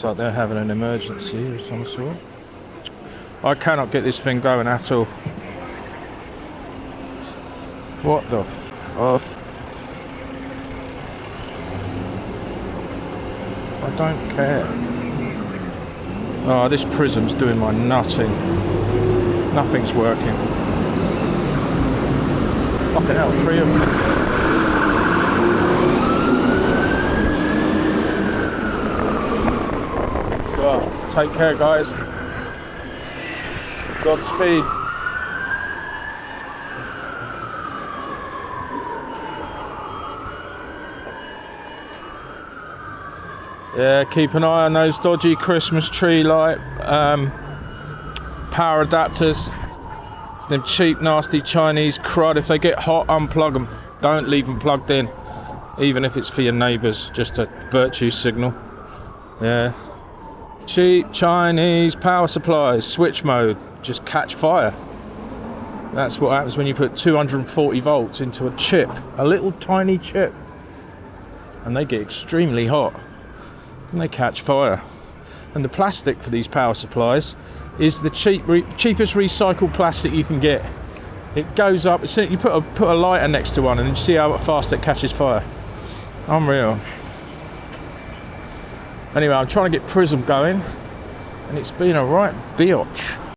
Looks like they're having an emergency of some sort. I cannot get this thing going at all. What the f off? I don't care. Oh, this prism's doing my nutting. Nothing's working. Fucking hell, 3 of them. Well, take care, guys. Godspeed. Yeah, keep an eye on those dodgy Christmas tree light power adapters. Them cheap, nasty Chinese crud. If they get hot, unplug them. Don't leave them plugged in, even if it's for your neighbours. Just a virtue signal. Yeah. Cheap Chinese power supplies, switch mode, just catch fire. That's what happens when you put 240 volts into a chip, a little tiny chip, and they get extremely hot and they catch fire. And the plastic for these power supplies is the cheapest recycled plastic you can get. It goes up, you put a lighter next to one and you see how fast it catches fire. Unreal. Anyway, I'm trying to get Prism going, and it's been a right biatch.